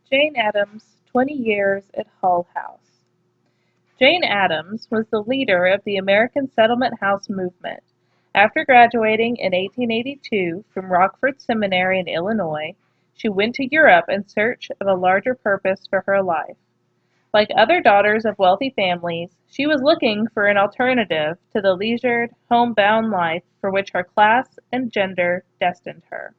Jane Addams' 20 Years at Hull House. Jane Addams was the leader of the American Settlement House movement. After graduating in 1882 from Rockford Seminary in Illinois, she went to Europe in search of a larger purpose for her life. Like other daughters of wealthy families, she was looking for an alternative to the leisured, homebound life for which her class and gender destined her.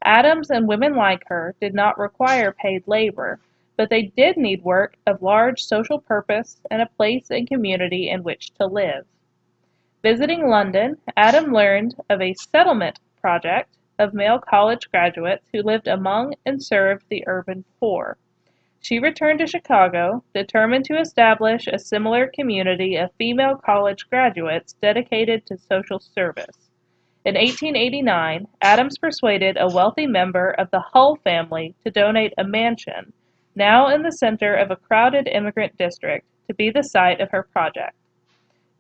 Addams and women like her did not require paid labor, but they did need work of large social purpose and a place and community in which to live. Visiting London, Adam learned of a settlement project of male college graduates who lived among and served the urban poor. She returned to Chicago, determined to establish a similar community of female college graduates dedicated to social service. In 1889, Addams persuaded a wealthy member of the Hull family to donate a mansion, now in the center of a crowded immigrant district, to be the site of her project.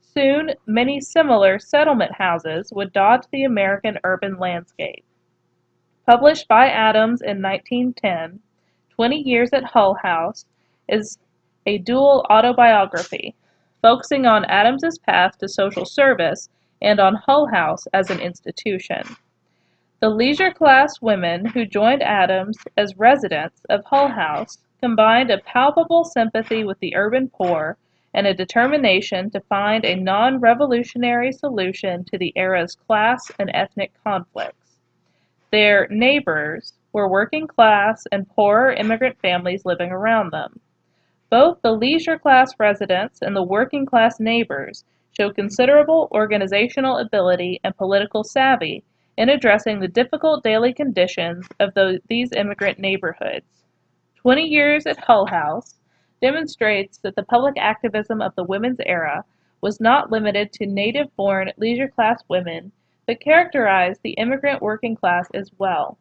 Soon, many similar settlement houses would dot the American urban landscape. Published by Addams in 1910, 20 Years at Hull House is a dual autobiography, focusing on Addams's path to social service and on Hull House as an institution. The leisure-class women who joined Addams as residents of Hull House combined a palpable sympathy with the urban poor and a determination to find a non-revolutionary solution to the era's class and ethnic conflicts. Their neighbors were working-class and poorer immigrant families living around them. Both the leisure-class residents and the working-class neighbors show considerable organizational ability and political savvy in addressing the difficult daily conditions of these immigrant neighborhoods. 20 Years at Hull House demonstrates that the public activism of the women's era was not limited to native-born leisure-class women, but characterized the immigrant working class as well.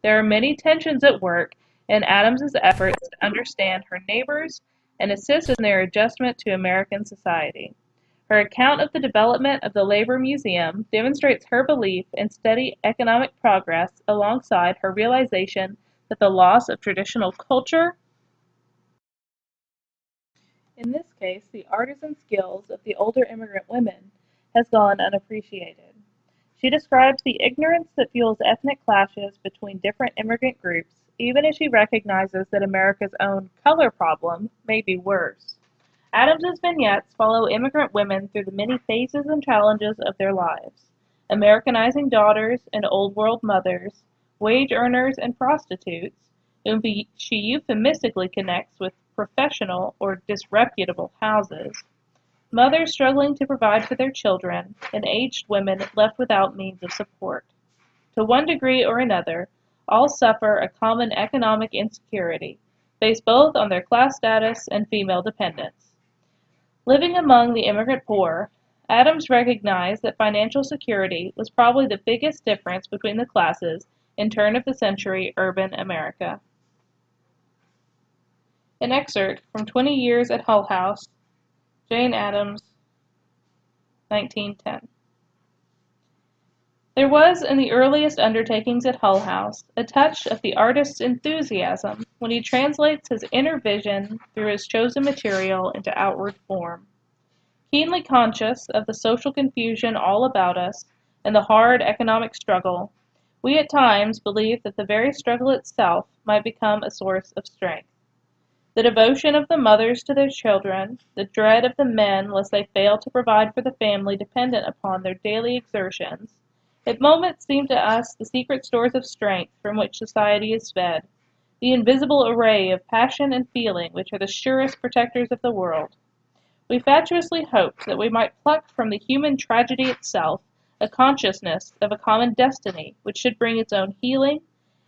There are many tensions at work in Addams's efforts to understand her neighbors and assist in their adjustment to American society. Her account of the development of the Labor Museum demonstrates her belief in steady economic progress alongside her realization that the loss of traditional culture, in this case the artisan skills of the older immigrant women, has gone unappreciated. She describes the ignorance that fuels ethnic clashes between different immigrant groups, even as she recognizes that America's own color problem may be worse. Addams's vignettes follow immigrant women through the many phases and challenges of their lives: Americanizing daughters and Old World mothers, wage earners and prostitutes, whom she euphemistically connects with professional or disreputable houses, mothers struggling to provide for their children, and aged women left without means of support. To one degree or another, all suffer a common economic insecurity, based both on their class status and female dependence. Living among the immigrant poor, Addams recognized that financial security was probably the biggest difference between the classes in turn-of-the-century urban America. An excerpt from 20 Years at Hull House, Jane Addams, 1910. There was in the earliest undertakings at Hull House a touch of the artist's enthusiasm when he translates his inner vision through his chosen material into outward form. Keenly conscious of the social confusion all about us and the hard economic struggle, we at times believe that the very struggle itself might become a source of strength. The devotion of the mothers to their children, the dread of the men lest they fail to provide for the family dependent upon their daily exertions, at moments seem to us the secret stores of strength from which society is fed, the invisible array of passion and feeling which are the surest protectors of the world. We fatuously hoped that we might pluck from the human tragedy itself a consciousness of a common destiny which should bring its own healing,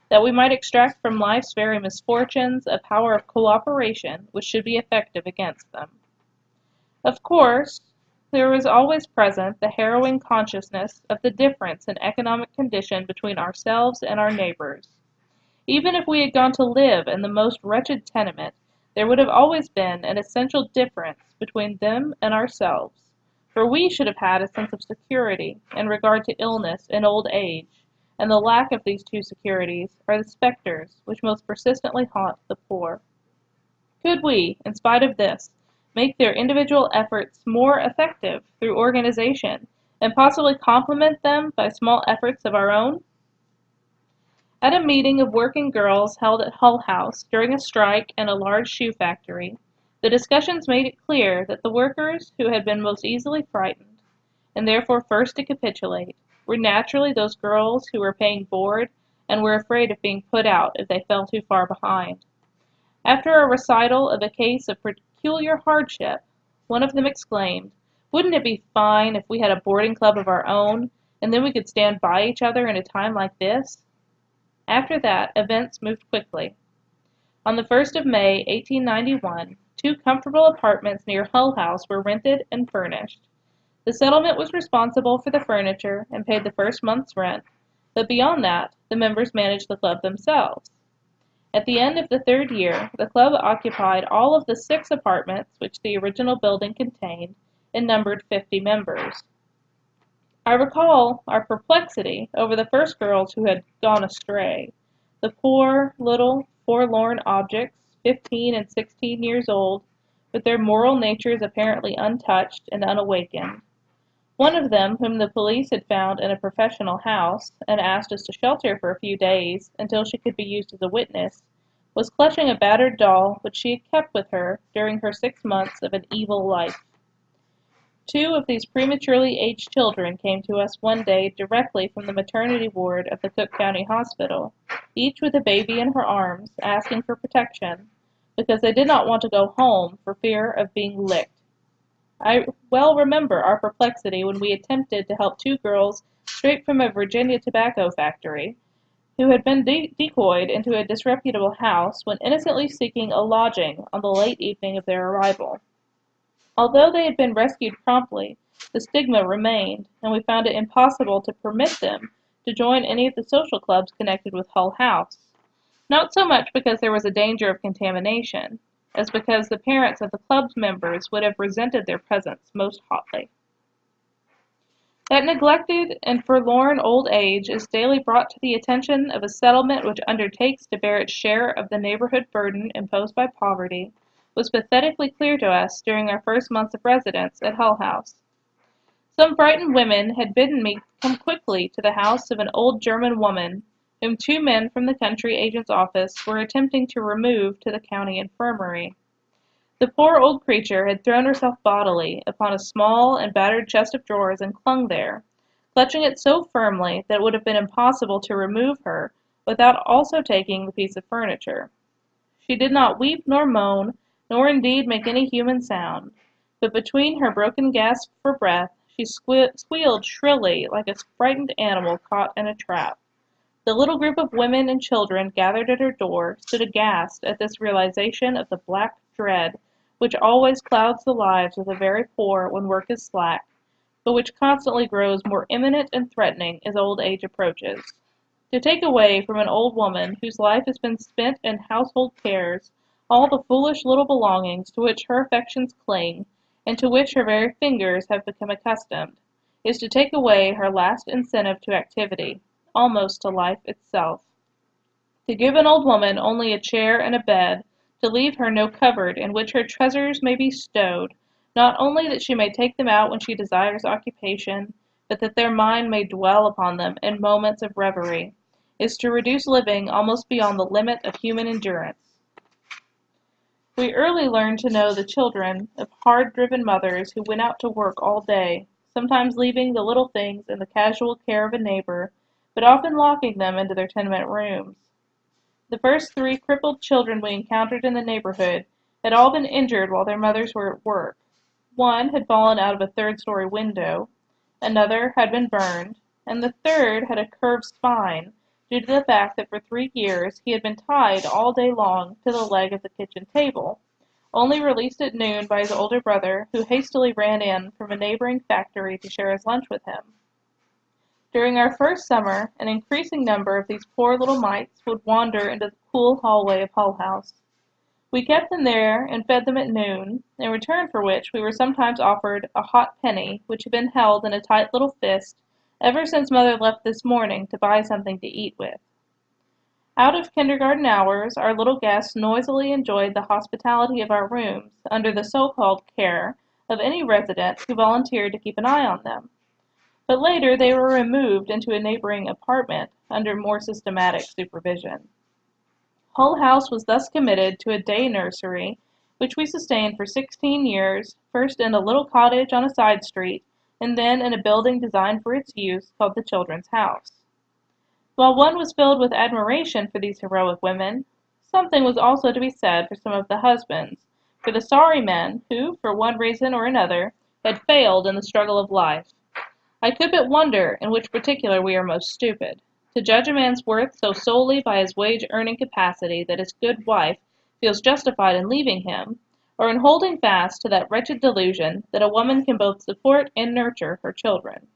that we might extract from life's very misfortunes a power of cooperation which should be effective against them. Of course, there was always present the harrowing consciousness of the difference in economic condition between ourselves and our neighbors. Even if we had gone to live in the most wretched tenement, there would have always been an essential difference between them and ourselves, for we should have had a sense of security in regard to illness and old age, and the lack of these two securities are the specters which most persistently haunt the poor. Could we, in spite of this, make their individual efforts more effective through organization, and possibly complement them by small efforts of our own? At a meeting of working girls held at Hull House during a strike in a large shoe factory, the discussions made it clear that the workers who had been most easily frightened, and therefore first to capitulate, were naturally those girls who were paying board and were afraid of being put out if they fell too far behind. After a recital of a case of peculiar hardship, one of them exclaimed, "Wouldn't it be fine if we had a boarding club of our own, and then we could stand by each other in a time like this?" After that, events moved quickly. On the 1st of May, 1891, 2 comfortable apartments near Hull House were rented and furnished. The settlement was responsible for the furniture and paid the first month's rent, but beyond that, the members managed the club themselves. At the end of the 3rd year, the club occupied all of the 6 apartments which the original building contained and numbered 50 members. I recall our perplexity over the first girls who had gone astray, the poor, little, forlorn objects, 15 and 16 years old, with their moral natures apparently untouched and unawakened. One of them, whom the police had found in a professional house, and asked us to shelter for a few days, until she could be used as a witness, was clutching a battered doll which she had kept with her during her 6 months of an evil life. 2 of these prematurely aged children came to us one day directly from the maternity ward of the Cook County Hospital, each with a baby in her arms, asking for protection, because they did not want to go home for fear of being licked. I well remember our perplexity when we attempted to help 2 girls straight from a Virginia tobacco factory, who had been decoyed into a disreputable house when innocently seeking a lodging on the late evening of their arrival. Although they had been rescued promptly, the stigma remained, and we found it impossible to permit them to join any of the social clubs connected with Hull House, not so much because there was a danger of contamination, as because the parents of the club's members would have resented their presence most hotly. That neglected and forlorn old age is daily brought to the attention of a settlement which undertakes to bear its share of the neighborhood burden imposed by poverty was pathetically clear to us during our first months of residence at Hull House. Some frightened women had bidden me come quickly to the house of an old German woman, whom 2 men from the country agent's office were attempting to remove to the county infirmary. The poor old creature had thrown herself bodily upon a small and battered chest of drawers and clung there, clutching it so firmly that it would have been impossible to remove her without also taking the piece of furniture. She did not weep nor moan, nor indeed make any human sound, but between her broken gasps for breath, she squealed shrilly like a frightened animal caught in a trap. The little group of women and children gathered at her door stood aghast at this realization of the black dread which always clouds the lives of the very poor when work is slack, but which constantly grows more imminent and threatening as old age approaches. To take away from an old woman whose life has been spent in household cares all the foolish little belongings to which her affections cling, and to which her very fingers have become accustomed, is to take away her last incentive to activity, almost to life itself. To give an old woman only a chair and a bed, to leave her no cupboard in which her treasures may be stowed, not only that she may take them out when she desires occupation, but that their mind may dwell upon them in moments of reverie, is to reduce living almost beyond the limit of human endurance. We early learned to know the children of hard-driven mothers who went out to work all day, sometimes leaving the little things in the casual care of a neighbor, but often locking them into their tenement rooms. The first 3 crippled children we encountered in the neighborhood had all been injured while their mothers were at work. One had fallen out of a 3rd-story window, another had been burned, and the 3rd had a curved spine, due to the fact that for 3 years he had been tied all day long to the leg of the kitchen table, only released at noon by his older brother, who hastily ran in from a neighboring factory to share his lunch with him. During our first summer, an increasing number of these poor little mites would wander into the cool hallway of Hull House. We kept them there and fed them at noon, in return for which we were sometimes offered a hot penny which had been held in a tight little fist ever since Mother left this morning to buy something to eat with. Out of kindergarten hours, our little guests noisily enjoyed the hospitality of our rooms under the so-called care of any resident who volunteered to keep an eye on them. But later they were removed into a neighboring apartment under more systematic supervision. Hull House was thus committed to a day nursery, which we sustained for 16 years, first in a little cottage on a side street, and then in a building designed for its use called the Children's House. While one was filled with admiration for these heroic women, something was also to be said for some of the husbands, for the sorry men who, for one reason or another, had failed in the struggle of life. I could but wonder in which particular we are most stupid, to judge a man's worth so solely by his wage-earning capacity that his good wife feels justified in leaving him, or in holding fast to that wretched delusion that a woman can both support and nurture her children.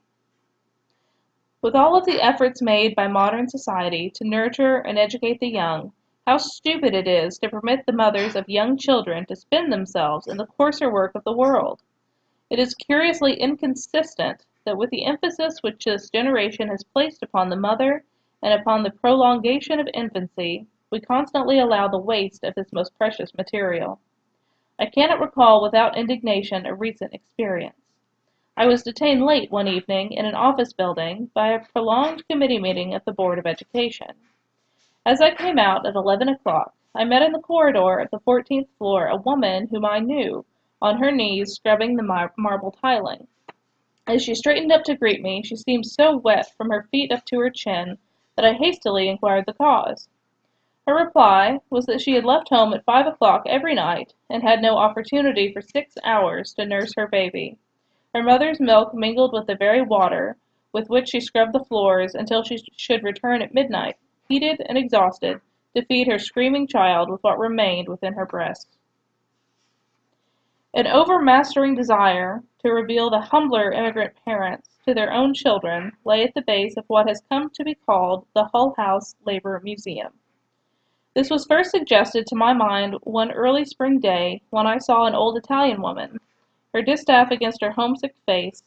With all of the efforts made by modern society to nurture and educate the young, how stupid it is to permit the mothers of young children to spend themselves in the coarser work of the world. It is curiously inconsistent that with the emphasis which this generation has placed upon the mother and upon the prolongation of infancy, we constantly allow the waste of this most precious material. I cannot recall without indignation a recent experience. I was detained late one evening in an office building by a prolonged committee meeting of the Board of Education. As I came out at 11 o'clock, I met in the corridor of the 14th floor a woman whom I knew, on her knees scrubbing the marble tiling. As she straightened up to greet me, she seemed so wet from her feet up to her chin that I hastily inquired the cause. Her reply was that she had left home at 5 o'clock every night and had no opportunity for 6 hours to nurse her baby. Her mother's milk mingled with the very water with which she scrubbed the floors until she should return at midnight, heated and exhausted, to feed her screaming child with what remained within her breast. An overmastering desire to reveal the humbler immigrant parents to their own children lay at the base of what has come to be called the Hull House Labor Museum. This was first suggested to my mind one early spring day when I saw an old Italian woman, her distaff against her homesick face,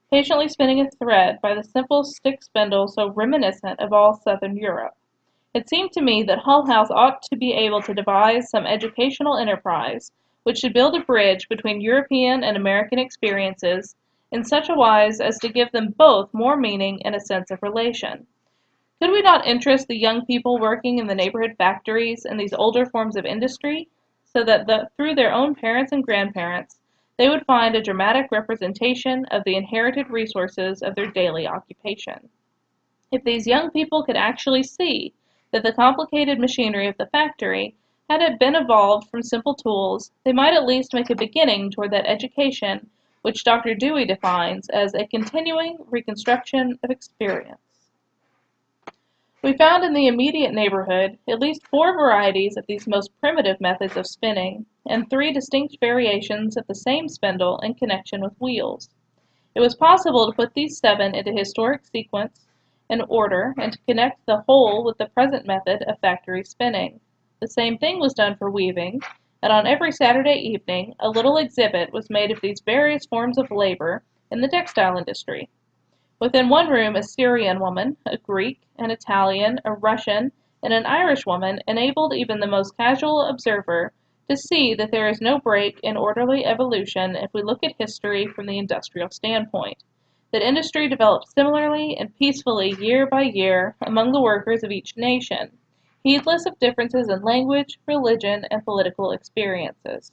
patiently spinning a thread by the simple stick spindle so reminiscent of all southern Europe. It seemed to me that Hull House ought to be able to devise some educational enterprise which should build a bridge between European and American experiences in such a wise as to give them both more meaning and a sense of relation. Could we not interest the young people working in the neighborhood factories in these older forms of industry, so that through their own parents and grandparents, they would find a dramatic representation of the inherited resources of their daily occupation? If these young people could actually see that the complicated machinery of the factory had it been evolved from simple tools, they might at least make a beginning toward that education which Dr. Dewey defines as a continuing reconstruction of experience. We found in the immediate neighborhood at least 4 varieties of these most primitive methods of spinning, and 3 distinct variations of the same spindle in connection with wheels. It was possible to put these 7 into historic sequence and order, and to connect the whole with the present method of factory spinning. The same thing was done for weaving, and on every Saturday evening a little exhibit was made of these various forms of labor in the textile industry. Within one room a Syrian woman, a Greek, an Italian, a Russian, and an Irish woman enabled even the most casual observer to see that there is no break in orderly evolution if we look at history from the industrial standpoint, that industry developed similarly and peacefully year by year among the workers of each nation, heedless of differences in language, religion, and political experiences.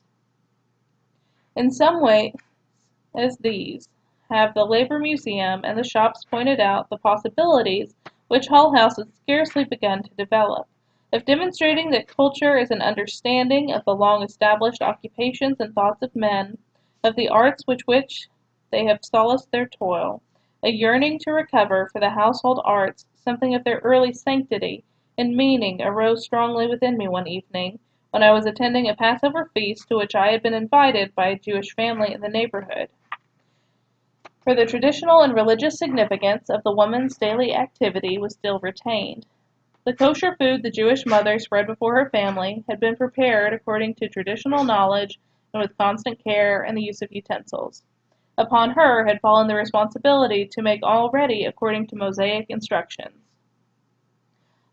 In some ways as these, have the Labor Museum and the shops pointed out the possibilities which Hull House had scarcely begun to develop, of demonstrating that culture is an understanding of the long-established occupations and thoughts of men, of the arts with which they have solaced their toil, a yearning to recover for the household arts something of their early sanctity and meaning arose strongly within me one evening when I was attending a Passover feast to which I had been invited by a Jewish family in the neighborhood. For the traditional and religious significance of the woman's daily activity was still retained. The kosher food the Jewish mother spread before her family had been prepared according to traditional knowledge and with constant care and the use of utensils. Upon her had fallen the responsibility to make all ready according to Mosaic instructions.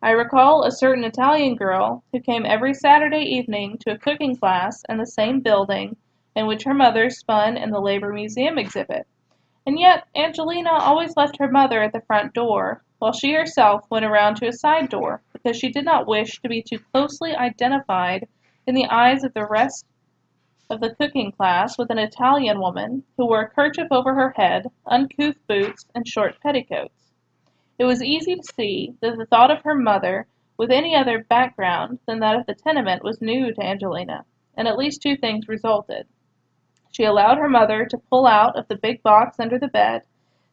I recall a certain Italian girl who came every Saturday evening to a cooking class in the same building in which her mother spun in the Labor Museum exhibit, and yet Angelina always left her mother at the front door, while she herself went around to a side door, because she did not wish to be too closely identified in the eyes of the rest of the cooking class with an Italian woman who wore a kerchief over her head, uncouth boots, and short petticoats. It was easy to see that the thought of her mother with any other background than that of the tenement was new to Angelina, and at least two things resulted. She allowed her mother to pull out of the big box under the bed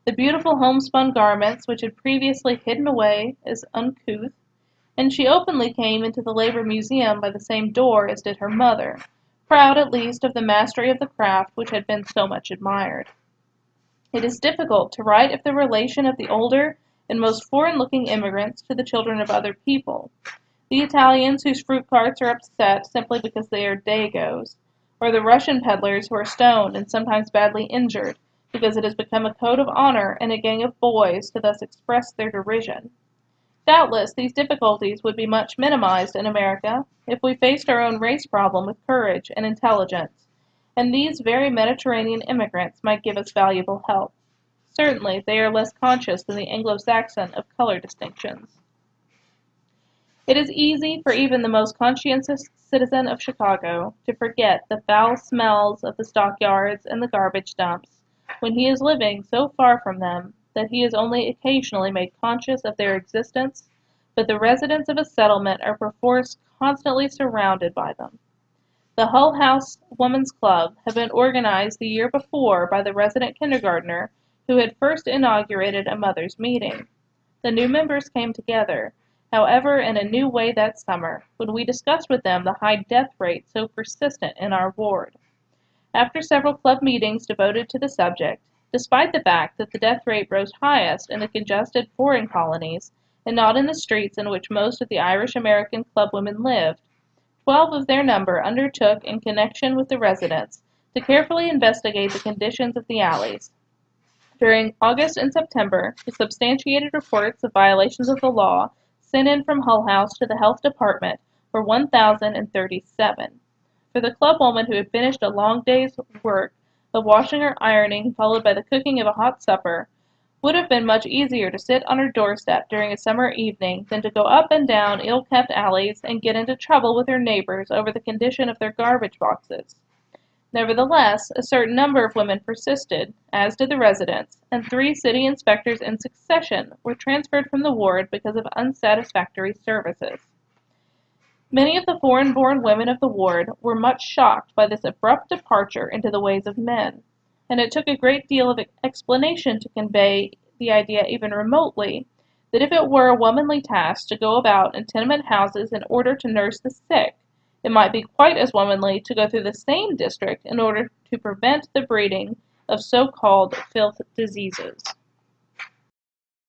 the beautiful homespun garments which had previously hidden away as uncouth, and she openly came into the Labor Museum by the same door as did her mother, proud at least of the mastery of the craft which had been so much admired. It is difficult to write of the relation of the older and most foreign-looking immigrants to the children of other people, the Italians whose fruit carts are upset simply because they are Dagoes, or the Russian peddlers who are stoned and sometimes badly injured because it has become a code of honor in a gang of boys to thus express their derision. Doubtless these difficulties would be much minimized in America if we faced our own race problem with courage and intelligence, and these very Mediterranean immigrants might give us valuable help. Certainly they are less conscious than the Anglo-Saxon of color distinctions. It is easy for even the most conscientious citizen of Chicago to forget the foul smells of the stockyards and the garbage dumps when he is living so far from them that he is only occasionally made conscious of their existence, but the residents of a settlement are perforce constantly surrounded by them. The Hull House Woman's Club had been organized the year before by the resident kindergartner who had first inaugurated a mothers' meeting. The new members came together, however, in a new way that summer, when we discussed with them the high death rate so persistent in our ward. After several club meetings devoted to the subject, despite the fact that the death rate rose highest in the congested foreign colonies and not in the streets in which most of the Irish-American club women lived, 12 of their number undertook, in connection with the residents, to carefully investigate the conditions of the alleys. During August and September, the substantiated reports of violations of the law sent in from Hull House to the Health Department were 1,037. For the club woman who had finished a long day's work of washing or ironing, followed by the cooking of a hot supper, would have been much easier to sit on her doorstep during a summer evening than to go up and down ill-kept alleys and get into trouble with her neighbors over the condition of their garbage boxes. Nevertheless, a certain number of women persisted, as did the residents, and 3 city inspectors in succession were transferred from the ward because of unsatisfactory services. Many of the foreign-born women of the ward were much shocked by this abrupt departure into the ways of men, and it took a great deal of explanation to convey the idea even remotely that if it were a womanly task to go about in tenement houses in order to nurse the sick, it might be quite as womanly to go through the same district in order to prevent the breeding of so-called filth diseases.